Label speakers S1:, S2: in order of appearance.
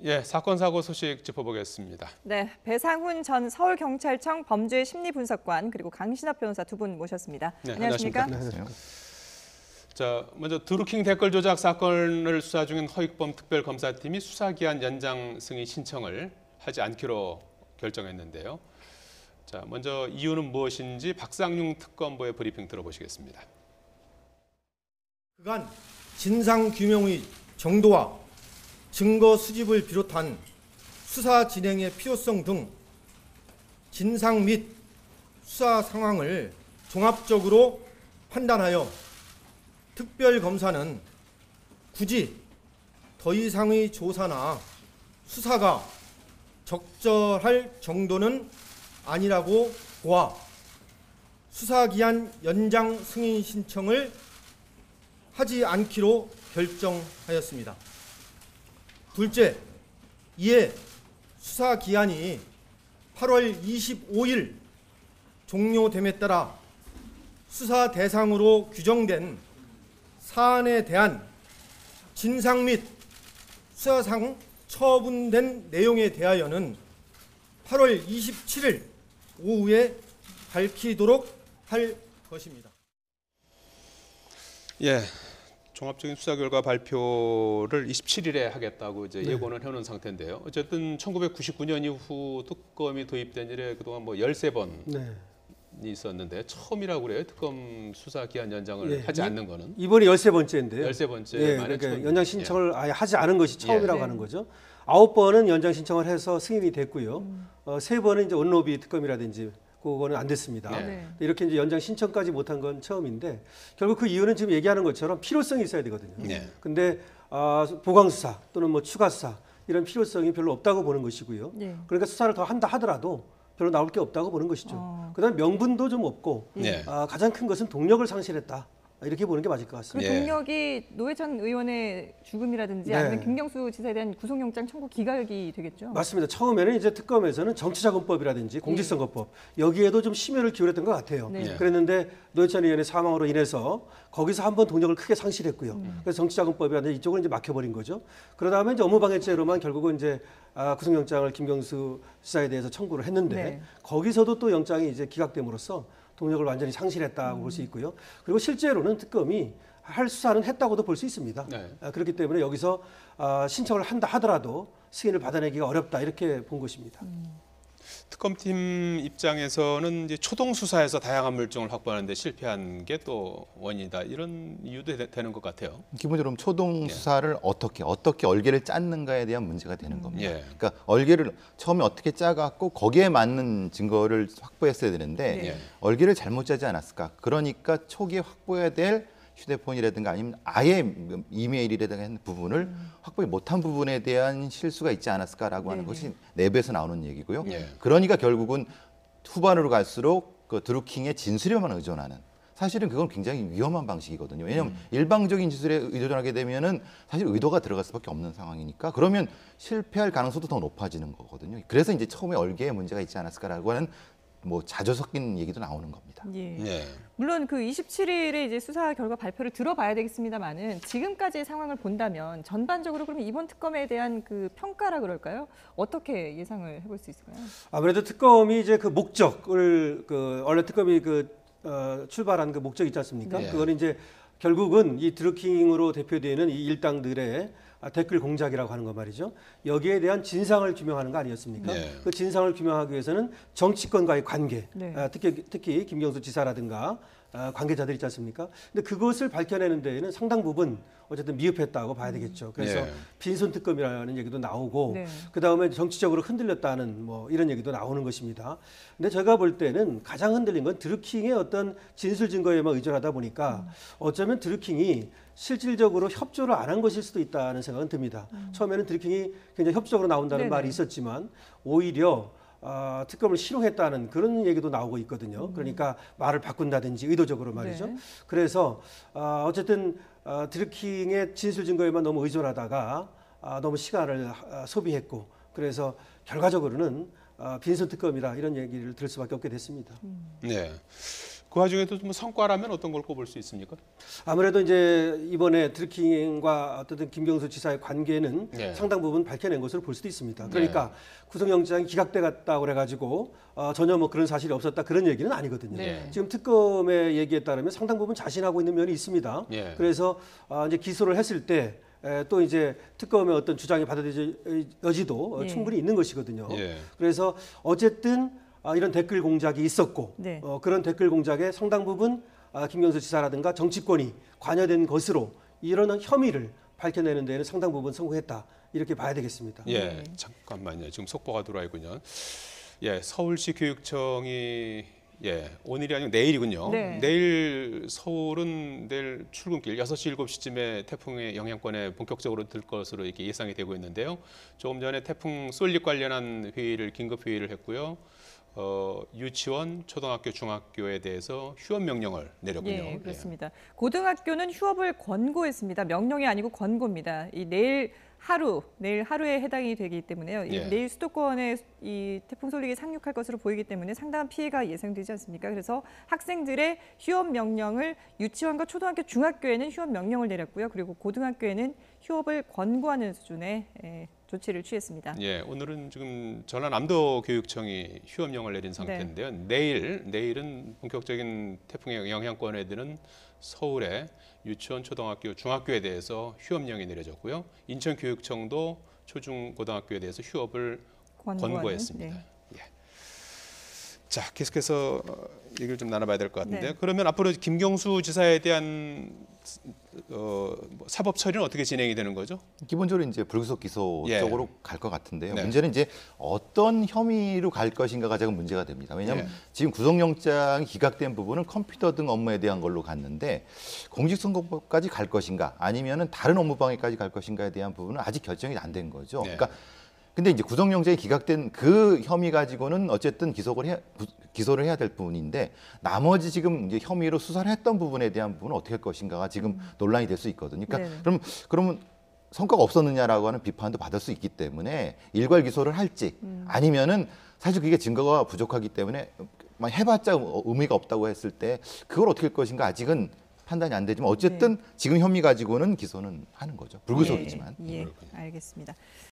S1: 예, 사건 사고 소식 짚어보겠습니다.
S2: 네, 배상훈 전 서울경찰청 범죄심리분석관 그리고 강신업 변호사 두 분 모셨습니다.
S1: 네,
S2: 안녕하십니까?
S1: 안녕하십니까? 자, 먼저 드루킹 댓글 조작 사건을 수사 중인 허익범 특별검사팀이 수사기한 연장 승인 신청을 하지 않기로 결정했는데요. 자, 먼저 이유는 무엇인지 박상용 특검보의 브리핑 들어보시겠습니다.
S3: 그간 진상규명의 정도와 증거 수집을 비롯한 수사 진행의 필요성 등 진상 및 수사 상황을 종합적으로 판단하여 특별검사는 굳이 더 이상의 조사나 수사가 적절할 정도는 아니라고 보아 수사기한 연장 승인 신청을 하지 않기로 결정하였습니다. 둘째, 이에 수사 기한이 8월 25일 종료됨에 따라 수사 대상으로 규정된 사안에 대한 진상 및 수사상 처분된 내용에 대하여는 8월 27일 오후에 밝히도록 할 것입니다.
S1: 예, 종합적인 수사 결과 발표를 27일에 하겠다고 이제 예고는 해놓은 상태인데요. 어쨌든 1999년 이후 특검이 도입된 이래 그동안 뭐 13번 있었는데 처음이라고 그래요. 특검 수사 기한 연장을 하지 않는 거는.
S4: 이번이 13번째인데요.
S1: 13번째 만에
S4: 그러니까 연장 신청을 아예 하지 않은 것이 처음이라고 하는 거죠. 9번은 연장 신청을 해서 승인이 됐고요. 3번은 이제 원로비 특검이라든지 그거는 안 됐습니다. 이렇게 이제 연장 신청까지 못한 건 처음인데 결국 그 이유는 지금 얘기하는 것처럼 필요성이 있어야 되거든요. 근데 보강 수사 또는 뭐 추가 수사 이런 필요성이 별로 없다고 보는 것이고요. 그러니까 수사를 더 한다 하더라도 별로 나올 게 없다고 보는 것이죠. 그다음 명분도 좀 없고 가장 큰 것은 동력을 상실했다. 이렇게 보는 게 맞을 것 같습니다.
S2: 그 동력이 노회찬 의원의 죽음이라든지 아니면 김경수 지사에 대한 구속영장 청구 기각이 되겠죠?
S4: 맞습니다. 처음에는 이제 특검에서는 정치자금법이라든지 공직선거법 여기에도 좀 심혈을 기울였던 것 같아요. 그랬는데 노회찬 의원의 사망으로 인해서 거기서 한번 동력을 크게 상실했고요. 그래서 정치자금법이라든지 이쪽은 이제 막혀버린 거죠. 그러다 보면 이제 업무방해죄로만 결국은 이제 구속영장을 김경수 지사에 대해서 청구를 했는데 거기서도 또 영장이 이제 기각됨으로써 동력을 완전히 상실했다고 볼 수 있고요. 그리고 실제로는 특검이 할 수사는 했다고도 볼 수 있습니다. 그렇기 때문에 여기서 신청을 한다 하더라도 승인을 받아내기가 어렵다 이렇게 본 것입니다.
S1: 특검팀 입장에서는 이제 초동 수사에서 다양한 물증을 확보하는데 실패한 게 또 원인이다 이런 이유도 되는 것 같아요.
S5: 기본적으로 초동 수사를 어떻게 얼개를 짰는가에 대한 문제가 되는 겁니다. 그러니까 얼개를 처음에 어떻게 짜갖고 거기에 맞는 증거를 확보했어야 되는데 얼개를 잘못 짜지 않았을까? 그러니까 초기에 확보해야 될 휴대폰이라든가 아니면 아예 이메일이라든가 하는 부분을 확보를 못한 부분에 대한 실수가 있지 않았을까라고 하는 것이 내부에서 나오는 얘기고요. 그러니까 결국은 후반으로 갈수록 그 드루킹의 진술에만 의존하는 사실은 그건 굉장히 위험한 방식이거든요. 왜냐하면 일방적인 진술에 의존하게 되면은 사실 의도가 들어갈 수밖에 없는 상황이니까 그러면 실패할 가능성도 더 높아지는 거거든요. 그래서 이제 처음에 얼개에 문제가 있지 않았을까라고 하는 뭐 자주 섞인 얘기도 나오는 겁니다.
S2: 물론 그 27일에 이제 수사 결과 발표를 들어봐야 되겠습니다만은 지금까지의 상황을 본다면 전반적으로 그러면 이번 특검에 대한 그 평가라 그럴까요? 어떻게 예상을 해볼 수 있을까요?
S4: 아무래도 특검이 이제 그 목적을 원래 특검이 출발한 그 목적 있지 않습니까? 그거는 이제 결국은 이 드루킹으로 대표되는 이 일당들의 댓글 공작이라고 하는 거 말이죠. 여기에 대한 진상을 규명하는 거 아니었습니까? 그 진상을 규명하기 위해서는 정치권과의 관계, 특히 김경수 지사라든가 관계자들 있지 않습니까? 근데 그것을 밝혀내는 데에는 상당 부분 어쨌든 미흡했다고 봐야 되겠죠. 그래서 빈손 특검이라는 얘기도 나오고 그다음에 정치적으로 흔들렸다는 뭐 이런 얘기도 나오는 것입니다. 근데 제가 볼 때는 가장 흔들린 건 드루킹의 어떤 진술 증거에만 의존하다 보니까 어쩌면 드루킹이 실질적으로 협조를 안 한 것일 수도 있다는 생각은 듭니다. 처음에는 드루킹이 굉장히 협조적으로 나온다는 말이 있었지만 오히려 특검을 실용했다는 그런 얘기도 나오고 있거든요. 그러니까 말을 바꾼다든지 의도적으로 말이죠. 그래서 어쨌든 드루킹의 진술 증거에만 너무 의존하다가 너무 시간을 소비했고 그래서 결과적으로는 빈손 특검이라 이런 얘기를 들을 수밖에 없게 됐습니다.
S1: 그 와중에도 뭐 성과라면 어떤 걸 꼽을 수 있습니까?
S4: 아무래도 이제 이번에 드루킹과 어떤 김경수 지사의 관계는
S1: 예.
S4: 상당 부분 밝혀낸 것으로 볼 수도 있습니다. 그러니까 구속영장이 기각돼 갔다고 그래가지고 전혀 뭐 그런 사실이 없었다 그런 얘기는 아니거든요.
S1: 네.
S4: 지금 특검의 얘기에 따르면 상당 부분 자신하고 있는 면이 있습니다.
S1: 예.
S4: 그래서 이제 기소를 했을 때 또 이제 특검의 어떤 주장이 받아들여질 여지도
S2: 예.
S4: 충분히 있는 것이거든요.
S1: 예.
S4: 그래서 어쨌든 이런 댓글 공작이 있었고
S2: 네.
S4: 그런 댓글 공작에 상당 부분 김경수 지사라든가 정치권이 관여된 것으로 이런 혐의를 밝혀내는 데에는 상당 부분 성공했다 이렇게 봐야 되겠습니다.
S1: 예, 잠깐만요. 지금 속보가 들어와 있군요. 예, 서울시 교육청이 오늘이 아니고 내일이군요.
S2: 네.
S1: 내일 서울은 내일 출근길 6시, 7시쯤에 태풍의 영향권에 본격적으로 들 것으로 이렇게 예상이 되고 있는데요. 조금 전에 태풍 쏠립 관련한 긴급 회의를 했고요. 유치원, 초등학교, 중학교에 대해서 휴업 명령을 내렸군요.
S2: 예, 그렇습니다. 고등학교는 휴업을 권고했습니다. 명령이 아니고 권고입니다. 내일 하루에 해당이 되기 때문에요.
S1: 예.
S2: 내일 수도권에 이 태풍 쏠릭이 상륙할 것으로 보이기 때문에 상당한 피해가 예상되지 않습니까? 그래서 학생들의 휴업 명령을 유치원과 초등학교, 중학교에는 휴업 명령을 내렸고요. 그리고 고등학교에는 휴업을 권고하는 수준의 조치를 취했습니다.
S1: 예, 오늘은 지금 전라남도 교육청이 휴업령을 내린 상태인데요. 내일은 본격적인 태풍의 영향권에 드는 서울의 유치원, 초등학교, 중학교에 대해서 휴업령이 내려졌고요. 인천교육청도 초중 고등학교에 대해서 휴업을 권고했습니다.
S2: 네.
S1: 예. 자, 계속해서 얘기를 좀 나눠봐야 될 것 같은데,
S2: 네.
S1: 그러면 앞으로 김경수 지사에 대한 사법 처리는 어떻게 진행이 되는 거죠?
S5: 기본적으로 이제 불구속 기소
S1: 예.
S5: 쪽으로 갈 것 같은데요.
S1: 네.
S5: 문제는 이제 어떤 혐의로 갈 것인가가 가장 문제가 됩니다. 왜냐하면
S1: 예.
S5: 지금 구속영장이 기각된 부분은 컴퓨터 등 업무에 대한 걸로 갔는데 공직선거법까지 갈 것인가 아니면은 다른 업무 방해까지 갈 것인가에 대한 부분은 아직 결정이 안 된 거죠.
S1: 네.
S5: 그러니까 근데 이제 구속영장이 기각된 그 혐의 가지고는 어쨌든 기소를 해야 될 부분인데 나머지 지금 이제 혐의로 수사를 했던 부분에 대한 부분은 어떻게 할 것인가가 지금 논란이 될 수 있거든요. 그러니까
S2: 네네.
S5: 그러면 성과가 없었느냐라고 하는 비판도 받을 수 있기 때문에 일괄 기소를 할지 아니면은 사실 그게 증거가 부족하기 때문에 막 해봤자 의미가 없다고 했을 때 그걸 어떻게 할 것인가 아직은 판단이 안 되지만 어쨌든 지금 혐의 가지고는 기소는 하는 거죠. 불구속이지만.
S2: 예, 알겠습니다.